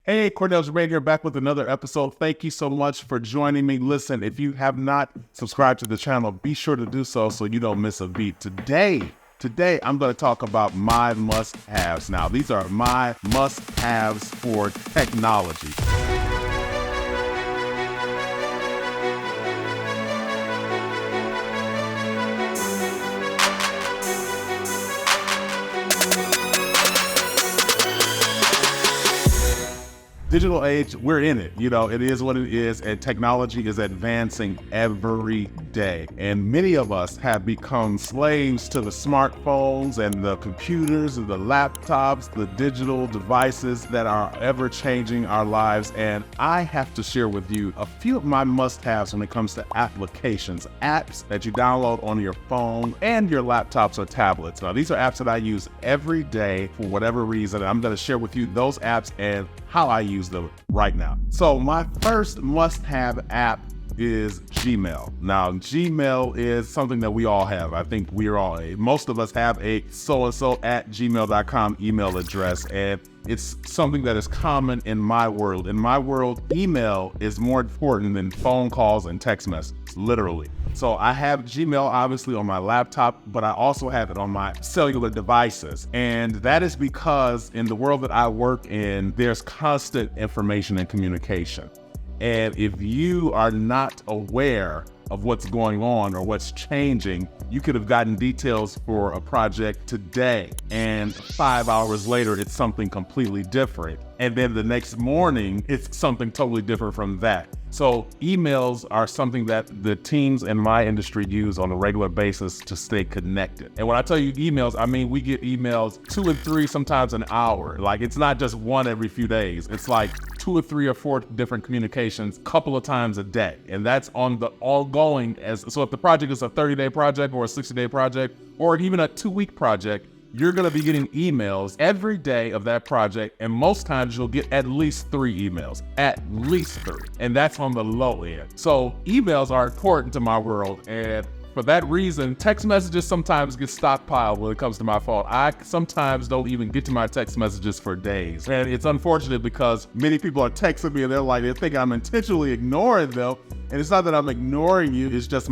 Hey, Cornell Jermaine here, back with another episode. Thank you so much for joining me. Listen, if you have not subscribed to the channel, be sure to do so you don't miss a beat. Today, I'm going to talk about my must-haves. Now, these are my must-haves for technology. Digital age, we're in it. You know, it is what it is, and technology is advancing every day. And many of us have become slaves to the smartphones and the computers and the laptops, the digital devices that are ever changing our lives. And I have to share with you a few of my must-haves when it comes to applications, apps that you download on your phone and your laptops or tablets. Now, these are apps that I use every day for whatever reason. I'm going to share with you those apps and how I use them right now. So my first must-have app is Gmail. Now, Gmail is something that we all have. I think most of us have a so-and-so@gmail.com email address, and it's something that is common in my world. In my world, email is more important than phone calls and text messages, literally. So I have Gmail obviously on my laptop, but I also have it on my cellular devices. And that is because in the world that I work in, there's constant information and communication. And if you are not aware of what's going on or what's changing, you could have gotten details for a project today, and 5 hours later, it's something completely different. And then the next morning, it's something totally different from that. So emails are something that the teams in my industry use on a regular basis to stay connected. And when I tell you emails, I mean, we get emails 2 and 3, sometimes an hour. Like, it's not just one every few days. It's like 2 or 3 or 4 different communications a couple of times a day. And that's on the ongoing. So if the project is a 30-day project or a 60-day project, or even a 2-week project, you're gonna be getting emails every day of that project, and most times you'll get at least 3 emails, at least 3, and that's on the low end. So emails are important to my world, and for that reason, text messages sometimes get stockpiled when it comes to my phone. I sometimes don't even get to my text messages for days, and it's unfortunate because many people are texting me and they think I'm intentionally ignoring them. And it's not that I'm ignoring you, it's just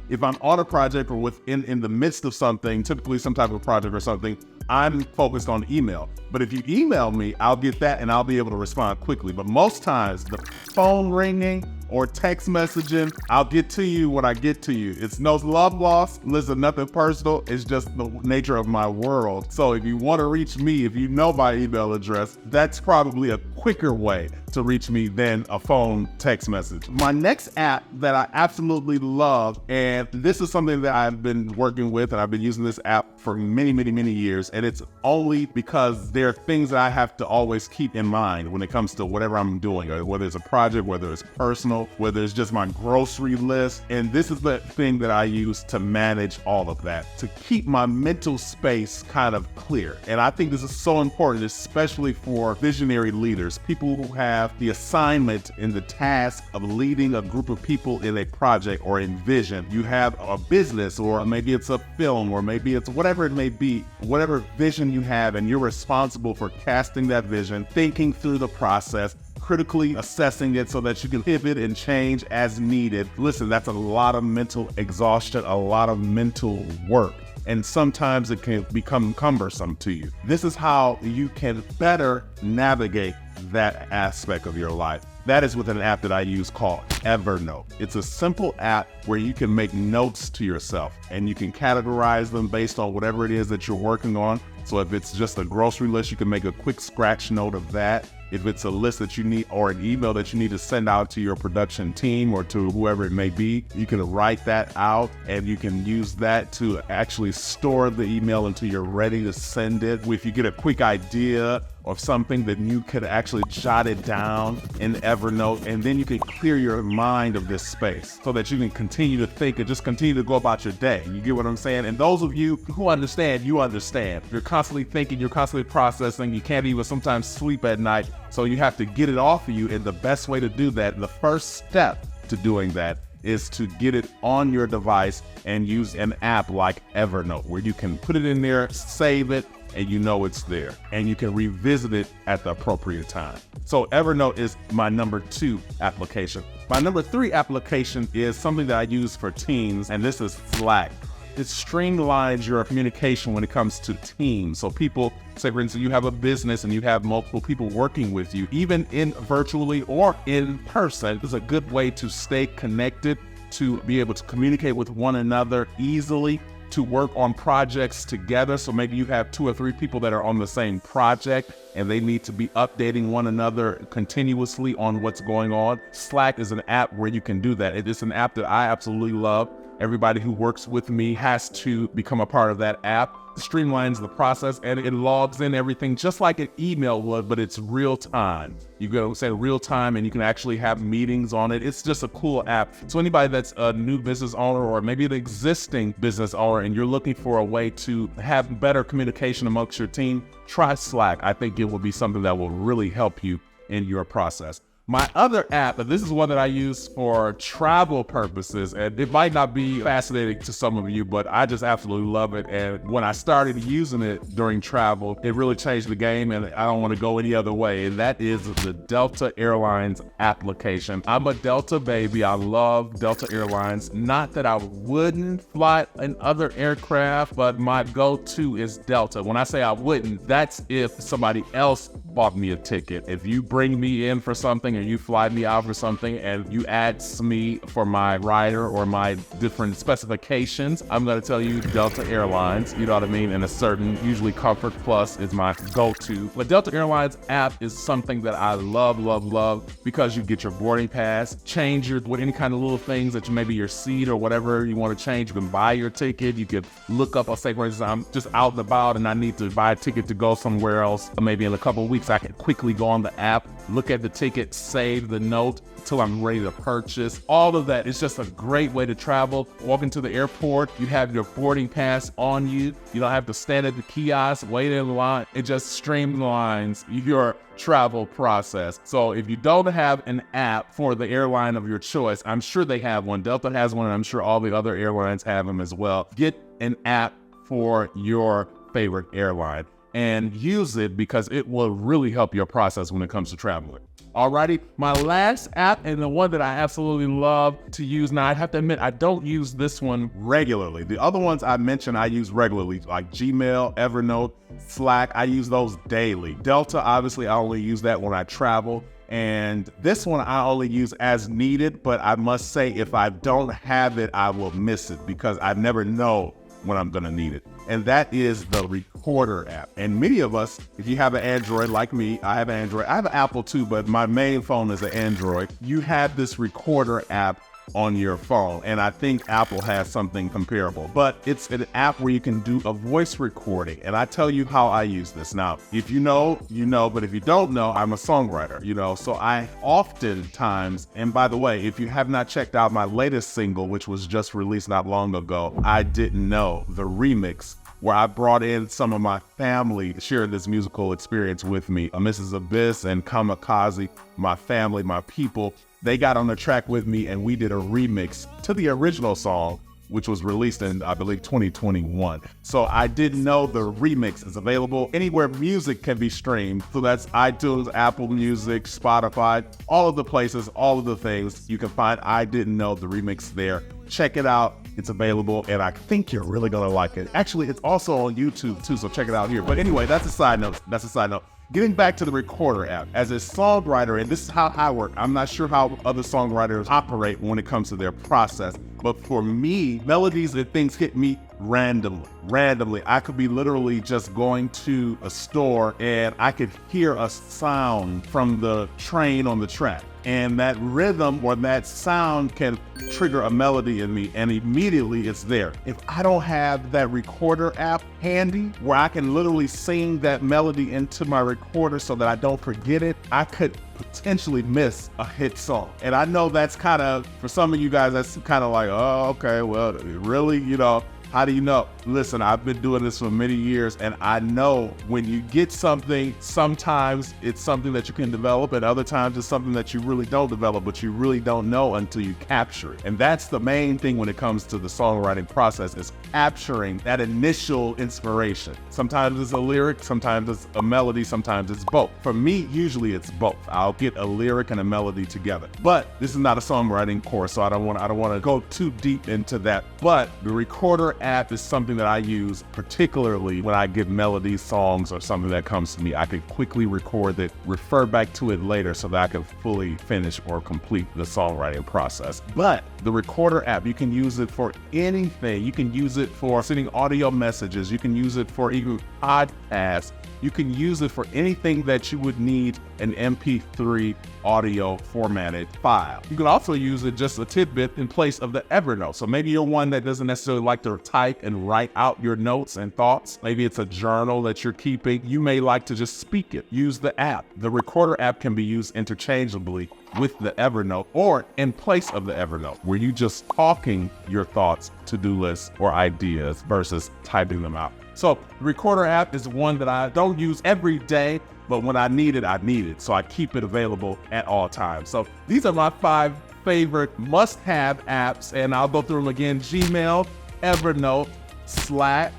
if I'm on a project or in the midst of something, typically some type of project or something, I'm focused on email. But if you email me, I'll get that and I'll be able to respond quickly. But most times, the phone ringing or text messaging, I'll get to you when I get to you. It's no love lost. Listen, nothing personal. It's just the nature of my world. So if you want to reach me, if you know my email address, that's probably a quicker way to reach me than a phone text message. My next app that I absolutely love, and this is something that I've been working with, and I've been using this app for many, many, many years, and it's only because there are things that I have to always keep in mind when it comes to whatever I'm doing, or whether it's a project, whether it's personal, whether it's just my grocery list. And this is the thing that I use to manage all of that, to keep my mental space kind of clear. And I think this is so important, especially for visionary leaders, people who have the assignment and the task of leading a group of people in a project or in vision. You have a business, or maybe it's a film, or maybe it's whatever it may be, whatever vision you have, and you're responsible for casting that vision, thinking through the process, critically assessing it so that you can pivot and change as needed. Listen, that's a lot of mental exhaustion, a lot of mental work. And sometimes it can become cumbersome to you. This is how you can better navigate that aspect of your life. That is with an app that I use called Evernote. It's a simple app where you can make notes to yourself and you can categorize them based on whatever it is that you're working on. So if it's just a grocery list, you can make a quick scratch note of that. If it's a list that you need or an email that you need to send out to your production team or to whoever it may be, you can write that out and you can use that to actually store the email until you're ready to send it. If you get a quick idea of something, then you could actually jot it down in Evernote, and then you can clear your mind of this space so that you can continue to think and just continue to go about your day. You get what I'm saying? And those of you who understand, you understand. You're constantly thinking, you're constantly processing, you can't even sometimes sleep at night, so you have to get it off of you, and the best way to do that, the first step to doing that, is to get it on your device and use an app like Evernote, where you can put it in there, save it, and you know it's there, and you can revisit it at the appropriate time. So Evernote is my number 2 application. My number 3 application is something that I use for teams, and this is Slack. It streamlines your communication when it comes to teams. So people, say for instance, you have a business and you have multiple people working with you, even in virtually or in person. It's a good way to stay connected, to be able to communicate with one another easily, to work on projects together. So maybe you have 2 or 3 people that are on the same project and they need to be updating one another continuously on what's going on. Slack is an app where you can do that. It is an app that I absolutely love. Everybody who works with me has to become a part of that app. It streamlines the process and it logs in everything just like an email would, but it's real time. You go say real time and you can actually have meetings on it. It's just a cool app. So anybody that's a new business owner or maybe an existing business owner and you're looking for a way to have better communication amongst your team, try Slack. I think it will be something that will really help you in your process. My other app, and this is one that I use for travel purposes, and it might not be fascinating to some of you, but I just absolutely love it. And when I started using it during travel, it really changed the game, and I don't want to go any other way. And that is the Delta Airlines application. I'm a Delta baby. I love Delta Airlines. Not that I wouldn't fly in other aircraft, but my go-to is Delta. When I say I wouldn't, that's if somebody else bought me a ticket. If you bring me in for something or you fly me out for something and you ask me for my rider or my different specifications, I'm going to tell you Delta Airlines, you know what I mean? And a certain, usually Comfort Plus is my go-to. But Delta Airlines app is something that I love, love, love, because you get your boarding pass, change your, with any kind of little things that maybe your seat or whatever you want to change. You can buy your ticket. You can look up, I'll say for instance, I'm just out and about and I need to buy a ticket to go somewhere else. Maybe in a couple of weeks, I can quickly go on the app, look at the ticket, save the note until I'm ready to purchase. All of that is just a great way to travel. Walk into the airport, you have your boarding pass on you. You don't have to stand at the kiosk, wait in line. It just streamlines your travel process. So if you don't have an app for the airline of your choice, I'm sure they have one. Delta has one, and I'm sure all the other airlines have them as well. Get an app for your favorite airline and use it because it will really help your process when it comes to traveling. Alrighty, my last app and the one that I absolutely love to use. Now I have to admit, I don't use this one regularly. The other ones I mentioned, I use regularly, like Gmail, Evernote, Slack. I use those daily. Delta, obviously, I only use that when I travel. And this one I only use as needed, but I must say if I don't have it, I will miss it because I never know when I'm gonna need it. And that is the Recorder app. And many of us, if you have an Android like me, I have an Android, I have an Apple too, but my main phone is an Android. You have this Recorder app on your phone. And I think Apple has something comparable, but it's an app where you can do a voice recording. And I tell you how I use this. Now, if you know, you know, but if you don't know, I'm a songwriter, you know, so I oftentimes, and by the way, if you have not checked out my latest single, which was just released not long ago, I Didn't Know, the remix, where I brought in some of my family to share this musical experience with me. Mrs. Abyss and Kamikaze, my family, my people, they got on the track with me and we did a remix to the original song, which was released in, I believe, 2021. So I Didn't Know the remix is available anywhere music can be streamed. So that's iTunes, Apple Music, Spotify, all of the places, all of the things. You can find I Didn't Know the remix there. Check it out. It's available, and I think you're really gonna like it. Actually, it's also on YouTube too, so check it out here. But anyway, that's a side note. Getting back to the Recorder app, as a songwriter, and this is how I work. I'm not sure how other songwriters operate when it comes to their process, but for me, melodies and things hit me randomly. I could be literally just going to a store and I could hear a sound from the train on the track. And that rhythm or that sound can trigger a melody in me, and immediately it's there. If I don't have that Recorder app handy where I can literally sing that melody into my recorder so that I don't forget it, I could potentially miss a hit song. And I know that's kind of, for some of you guys, that's kind of like, oh, okay, well, really, you know, how do you know? listen, I've been doing this for many years, and I know when you get something, sometimes it's something that you can develop, and other times it's something that you really don't develop, but you really don't know until you capture it. And that's the main thing when it comes to the songwriting process, is capturing that initial inspiration. Sometimes it's a lyric, sometimes it's a melody, sometimes it's both. For me, usually it's both. I'll get a lyric and a melody together. But this is not a songwriting course, so I don't want to go too deep into that. But the Recorder app is something that I use particularly when I get melodies, songs, or something that comes to me. I can quickly record it, refer back to it later so that I can fully finish or complete the songwriting process. But the Recorder app, you can use it for anything. You can use it for sending audio messages. You can use it for even podcasts. You can use it for anything that you would need an MP3 audio formatted file. You can also use it just a tidbit in place of the Evernote. So maybe you're one that doesn't necessarily like to type and write out your notes and thoughts. Maybe it's a journal that you're keeping. You may like to just speak it. Use the app. The Recorder app can be used interchangeably with the Evernote or in place of the Evernote, where you just talking your thoughts, to-do lists, or ideas versus typing them out. So the Recorder app is one that I don't use every day, but when I need it, I need it. So I keep it available at all times. So these are my 5 favorite must-have apps, and I'll go through them again. Gmail, Evernote, Slack,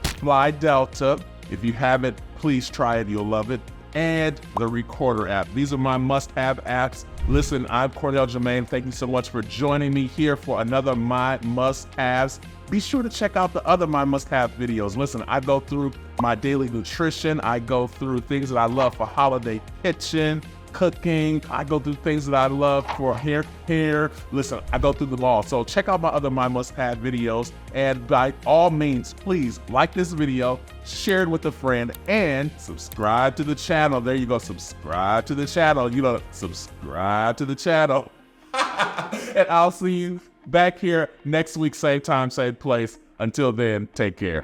Fly Delta. If you haven't, please try it. You'll love it. And the Recorder app. These are my must-have apps. Listen, I'm Cornell Jermaine. Thank you so much for joining me here for another My Must-Haves. Be sure to check out the other My Must-Have videos. Listen, I go through my daily nutrition. I go through things that I love for holiday kitchen, cooking. I go through things that I love for hair care. Listen, I go through them all. So check out my other My Must-Have videos. And by all means, please like this video, share it with a friend, and subscribe to the channel. There you go. Subscribe to the channel. You know, subscribe to the channel. And I'll see you back here next week, same time, same place. Until then, take care.